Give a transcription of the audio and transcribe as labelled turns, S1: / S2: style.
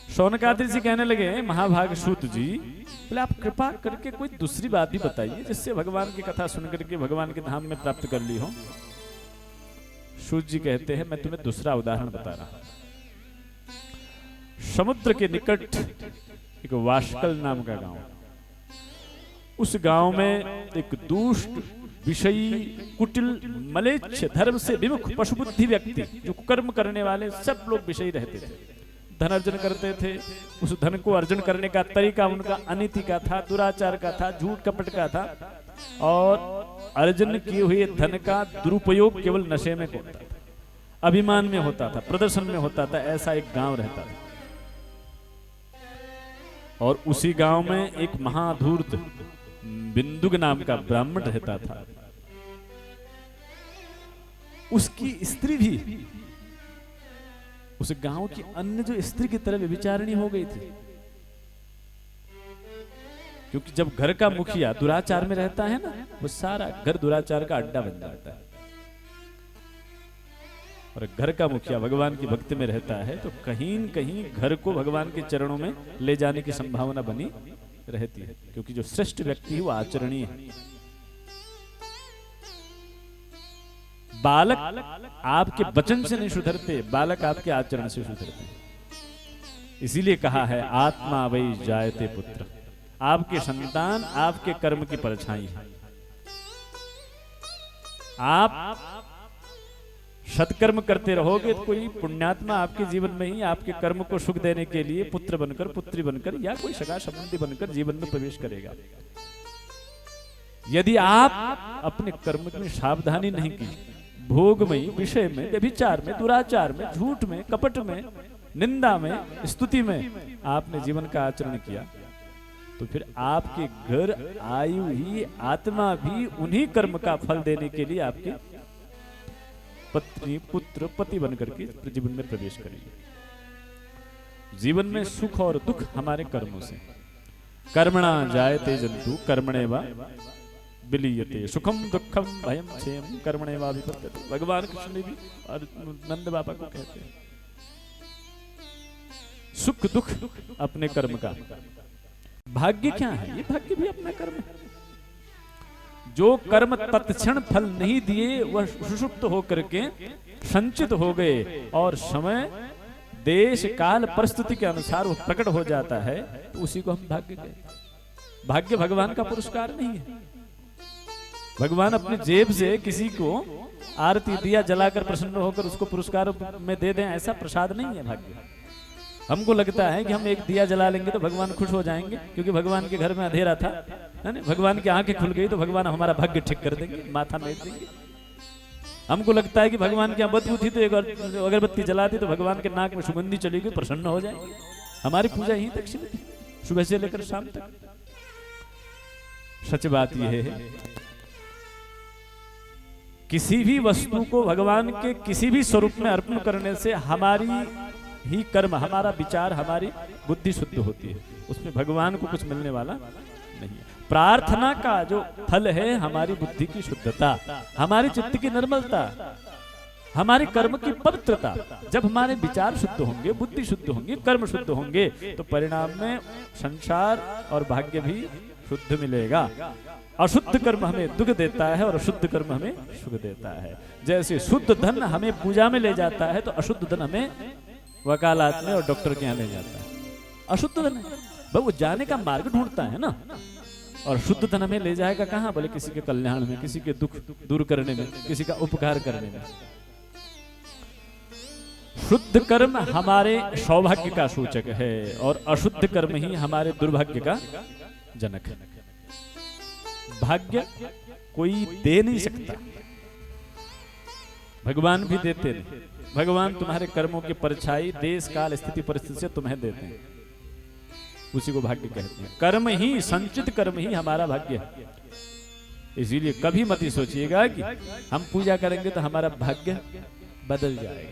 S1: शौनकादि जी कहने लगे महाभाग सूत जी, बोले आप कृपा करके कोई दूसरी बात भी बताइए जिससे भगवान की कथा सुन करके भगवान के धाम में प्राप्त कर ली हो। सूत जी कहते हैं मैं तुम्हें दूसरा उदाहरण बता रहा हूं। समुद्र के निकट एक वाशकल नाम का गांव, उस गांव में एक दुष्ट विषयी कुटिल मलेच्छ धर्म से विमुख पशुबुद्धि व्यक्ति, जो कर्म करने वाले सब लोग विषयी रहते थे, धन अर्जन करते थे। उस धन को अर्जन करने का तरीका उनका अनीति का था, दुराचार का था, झूठ कपट का था, और अर्जन किए हुए धन का दुरुपयोग केवल नशे में होता था, अभिमान में होता था, प्रदर्शन में होता था। ऐसा एक गांव रहता था, और उसी गांव में एक महाधूर्त बिंदुक नाम का ब्राह्मण रहता था। उसकी स्त्री भी उस गांव की अन्य जो स्त्री की तरह व्यभिचारिणी हो गई थी, क्योंकि जब घर का मुखिया दुराचार में रहता है ना, वो सारा घर दुराचार का अड्डा बन जाता है। और घर का मुखिया भगवान की भक्ति में रहता है तो कहीं न कहीं घर को भगवान के चरणों में ले जाने की संभावना बनी रहती है, क्योंकि जो श्रेष्ठ व्यक्ति है वो आचरणीय है। बालक आपके वचन से नहीं सुधरते, बालक आपके आचरण से सुधरते। इसीलिए कहा है आत्मा वै जायते पुत्र, आपके संतान आपके कर्म की परछाई है। आप सत्कर्म करते रहोगे तो कोई पुण्यात्मा आपके जीवन में ही आपके कर्म को सुख देने के लिए पुत्र बनकर, पुत्री बनकर, या कोई सगा संबंधी बनकर जीवन में प्रवेश करेगा। यदि आप अपने कर्म में सावधानी नहीं की, भोगमयी विषय में, व्यभिचार में, दुराचार में, झूठ में, कपट में, निंदा में, स्तुति में आपने जीवन का आचरण किया, तो फिर आपके घर आई हुई आत्मा भी उन्हीं कर्म का फल देने के लिए आपके पत्नी, पुत्र, पति बनकर के जीवन में प्रवेश करेगी। जीवन में सुख और दुख हमारे कर्मों से। कर्मणा जायते जंतु कर्मणेवा विलीयते, सुखम दुखम भयम क्षेम कर्मणेवा विपद्यते। भगवान कृष्ण भी और नंद बाबा को कहते हैं सुख दुख अपने कर्म का। भाग्य क्या है? ये भाग्य भी अपना कर्म है। जो कर्म तत्क्षण फल नहीं दिए वह सुषुप्त होकर के संचित हो गए और समय देश काल परिस्थिति के अनुसार वो प्रकट हो जाता है, तो उसी को हम भाग्य कहते हैं। भाग्य भगवान का पुरस्कार नहीं है। भगवान अपनी जेब से किसी को आरती दिया जलाकर प्रसन्न होकर उसको पुरस्कार में दे दें, ऐसा प्रसाद नहीं है भाग्य। हमको लगता है कि हम एक दिया जला लेंगे तो भगवान खुश हो जाएंगे, क्योंकि भगवान के घर में अंधेरा था, है ना? भगवान की आंखें खुल गई तो भगवान हमारा भाग्य ठीक कर देंगे, माथा मेट देंगे। हमको लगता है कि भगवान की बदबू थी तो एक अगरबत्ती जला दी तो भगवान के नाक में सुगंधी चली गई, प्रसन्न हो जाएंगे। हमारी पूजा यहीं तक सीमित थी, सुबह से लेकर शाम तक। सच बात यह है किसी भी वस्तु को भगवान के किसी भी स्वरूप में अर्पण करने से हमारी ही कर्म, हमारा विचार, हमारी बुद्धि शुद्ध होती है, उसमें भगवान को कुछ मिलने वाला नहीं है। प्रार्थना का जो फल है हमारी बुद्धि की शुद्धता, हमारी चित्त की निर्मलता, हमारे कर्म की पवित्रता। जब हमारे विचार शुद्ध होंगे, बुद्धि शुद्ध होंगी, कर्म शुद्ध होंगे, तो परिणाम में संसार और भाग्य भी शुद्ध मिलेगा। अशुद्ध कर्म हमें दुख देता है और अशुद्ध कर्म हमें सुख देता है। जैसे शुद्ध धन हमें पूजा में ले जाता है, तो अशुद्ध धन हमें वकालत में और डॉक्टर के यहाँ ले जाता है। अशुद्ध धन है वो जाने का मार्ग ढूंढता है ना, और शुद्ध धन हमें ले जाएगा कहाँ? बोले किसी के कल्याण में, किसी के दुख दूर करने में, किसी का उपकार करने में। शुद्ध कर्म हमारे सौभाग्य का सूचक है और अशुद्ध कर्म ही हमारे दुर्भाग्य का जनक है। भाग्य कोई दे नहीं सकता, भगवान भी देते नहीं। भगवान तुम्हारे कर्मों की परछाई देश काल स्थिति परिस्थिति से तुम्हें देते हैं, उसी को भाग्य कहते हैं। कर्म ही, संचित कर्म ही हमारा भाग्य है। इसीलिए कभी मत ही सोचिएगा कि हम पूजा करेंगे तो हमारा भाग्य बदल जाएगा।